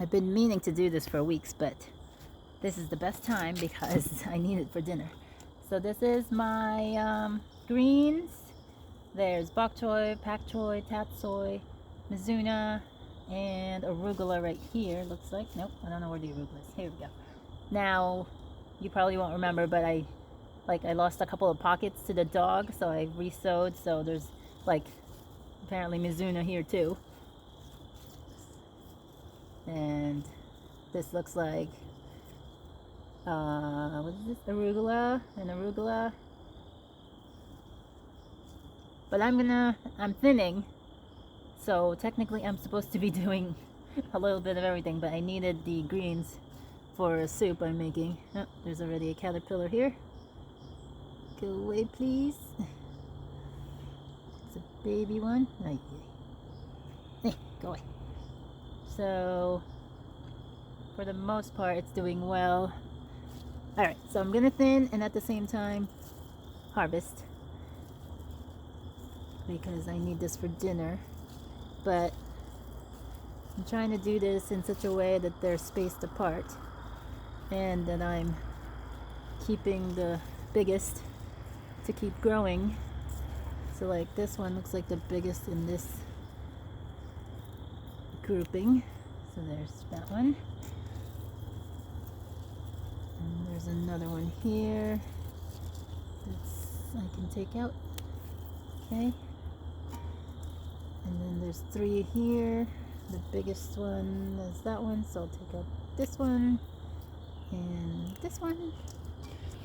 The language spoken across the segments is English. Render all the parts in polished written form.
I've been meaning to do this for weeks, but this is the best time because I need it for dinner. So this is my greens. There's bok choy, pak choy, tatsoi, mizuna, and arugula right here. Looks like. Nope, I don't know where the arugula is. Here we go. Now, you probably won't remember, but I lost a couple of pockets to the dog, so I re-sowed. So there's like apparently mizuna here too. And this looks like what is this? Arugula. But I'm thinning, so technically I'm supposed to be doing a little bit of everything, but I needed the greens for a soup I'm making. Oh, there's already a caterpillar here. Go away, please. It's a baby one. Hey, go away. So, for the most part, it's doing well. Alright, so I'm gonna thin and at the same time harvest, because I need this for dinner. But I'm trying to do this in such a way that they're spaced apart and that I'm keeping the biggest to keep growing. So like this one looks like the biggest in this grouping. So there's that one. And there's another one here that I can take out. Okay. And then there's 3 here. The biggest one is that one, so I'll take out this one and this one.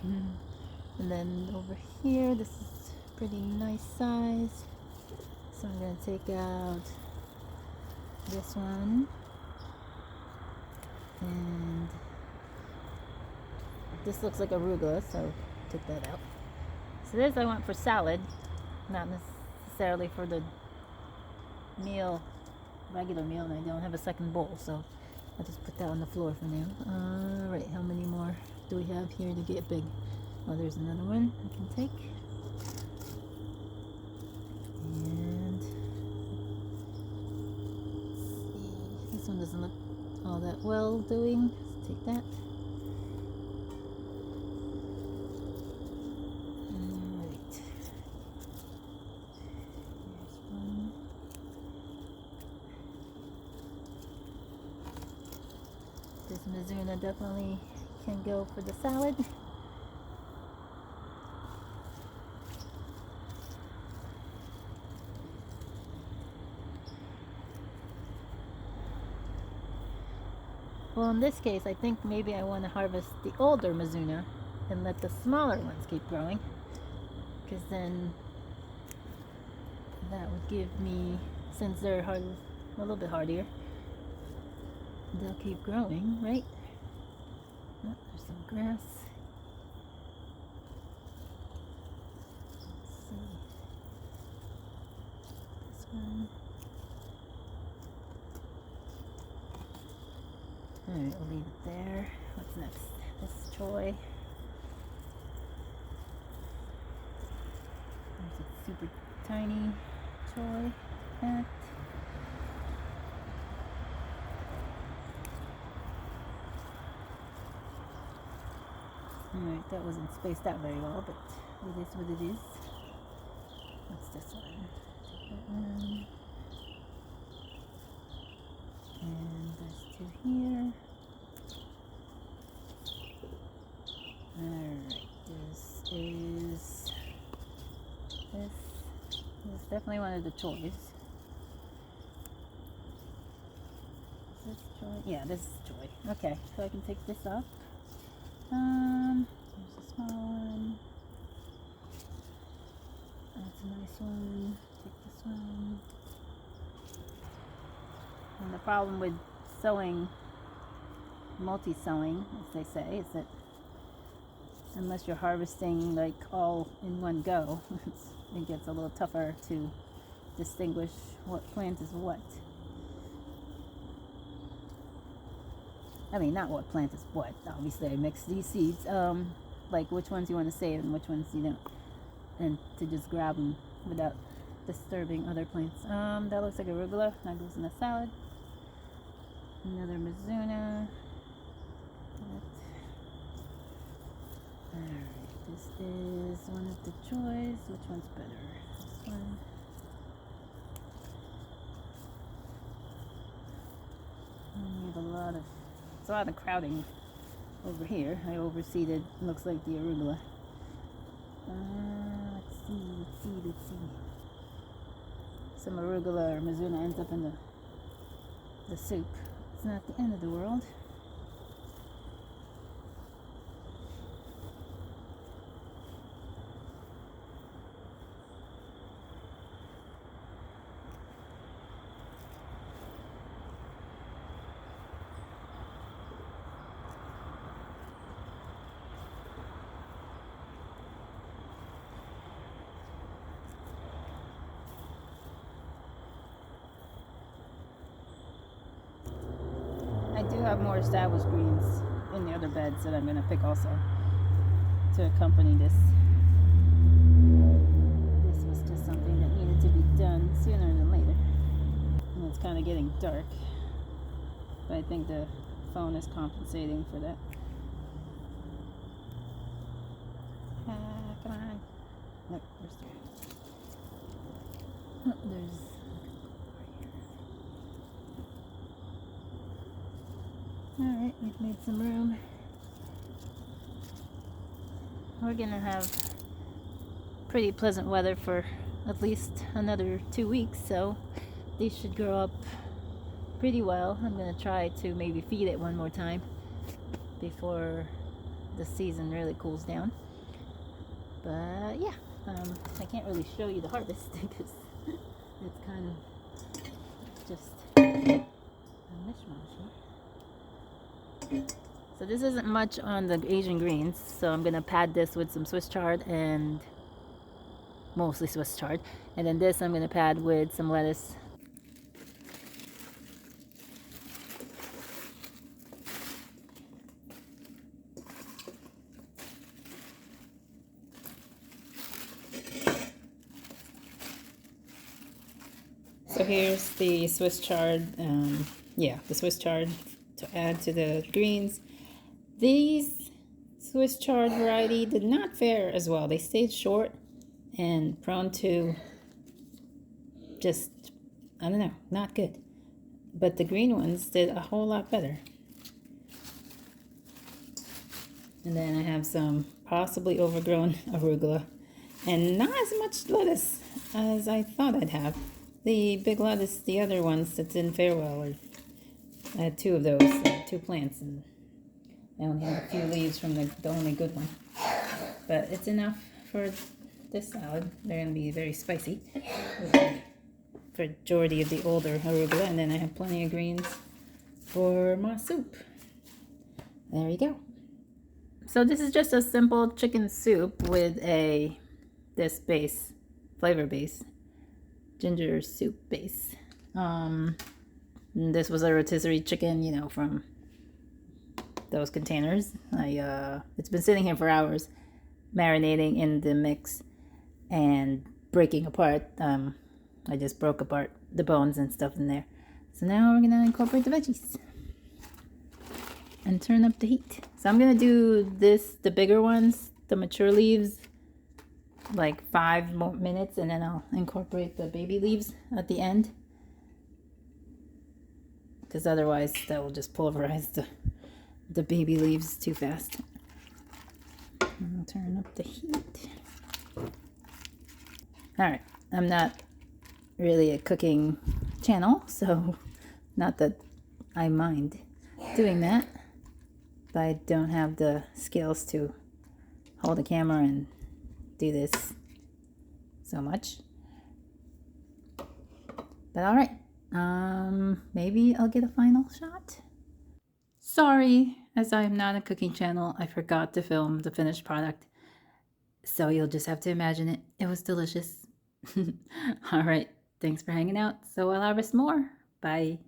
And then over here, this is pretty nice size. So I'm going to take out this one. And this looks like arugula, so took that out. So this I want for salad, not necessarily for the meal, regular meal, and I don't have a second bowl, so I'll just put that on the floor for now. Alright, how many more do we have here to get big? Oh, there's another one I can take. And let's see, this one doesn't look all that well doing. Let's take that. Alright. Here's one. This mizuna definitely can go for the salad. Well, in this case, I think maybe I want to harvest the older mizuna and let the smaller ones keep growing, because then that would give me, since they're hard, a little bit hardier, they'll keep growing, right? Oh, there's some grass. Let's see. This one. Alright, we'll leave it there. What's next? This choy. There's a super tiny choy. That. Alright, that wasn't spaced out very well, but it is what it is. What's this one? Take that one. And there's 2 here. Alright, this is definitely one of the choys. Is this choy? Yeah, this is choy. Okay, so I can take this off. There's a small one. That's a nice one. Take this one. And the problem with sowing, multi-sowing, as they say, is that unless you're harvesting like all in one go, it gets a little tougher to distinguish what plant is what. I mean, not what plant is what. Obviously, I mix these seeds. Like which ones you want to save and which ones you don't, and to just grab them without disturbing other plants. That looks like arugula. That goes in a salad. Another Mizuna. Alright, this is one of the choice. Which one's better? This one. We have it's a lot of crowding over here. I overseeded, looks like the arugula. Let's see. Some arugula or Mizuna ends up in the soup. It's not the end of the world. I do have more established greens in the other beds that I'm going to pick also to accompany this. This was just something that needed to be done sooner than later. And it's kind of getting dark, but I think the phone is compensating for that. Come on. Look, there's three. Oh, there's Alright, we've made some room. We're gonna have pretty pleasant weather for at least another 2 weeks, so these should grow up pretty well. I'm gonna try to maybe feed it one more time before the season really cools down. But yeah, I can't really show you the harvest because it's kind of just a mishmash here. So this isn't much on the Asian greens, so I'm gonna pad this with some Swiss chard and mostly Swiss chard, and then this I'm gonna pad with some lettuce. So here's the Swiss chard, the Swiss chard to add to the greens. These Swiss chard variety did not fare as well. They stayed short and prone to just, I don't know, not good. But the green ones did a whole lot better. And then I have some possibly overgrown arugula and not as much lettuce as I thought I'd have. The big lettuce, the other ones that didn't fare well, I had 2 of those, 2 plants, and I only have a few leaves from the only good one. But it's enough for this salad. They're going to be very spicy with the majority of the older arugula, and then I have plenty of greens for my soup. There you go. So this is just a simple chicken soup with this base, flavor base, ginger soup base. This was a rotisserie chicken, from those containers. It's been sitting here for hours, marinating in the mix and breaking apart. I just broke apart the bones and stuff in there. So now we're gonna incorporate the veggies and turn up the heat. So I'm gonna do the bigger ones, the mature leaves, like 5 more minutes, and then I'll incorporate the baby leaves at the end, because otherwise that will just pulverize the baby leaves too fast. I'll turn up the heat. Alright, I'm not really a cooking channel, so not that I mind doing that, but I don't have the skills to hold a camera and do this so much. But alright, maybe I'll get a final shot. Sorry, as I am not a cooking channel, I forgot to film the finished product. So you'll just have to imagine it. It was delicious. Alright, thanks for hanging out. So I'll harvest more. Bye.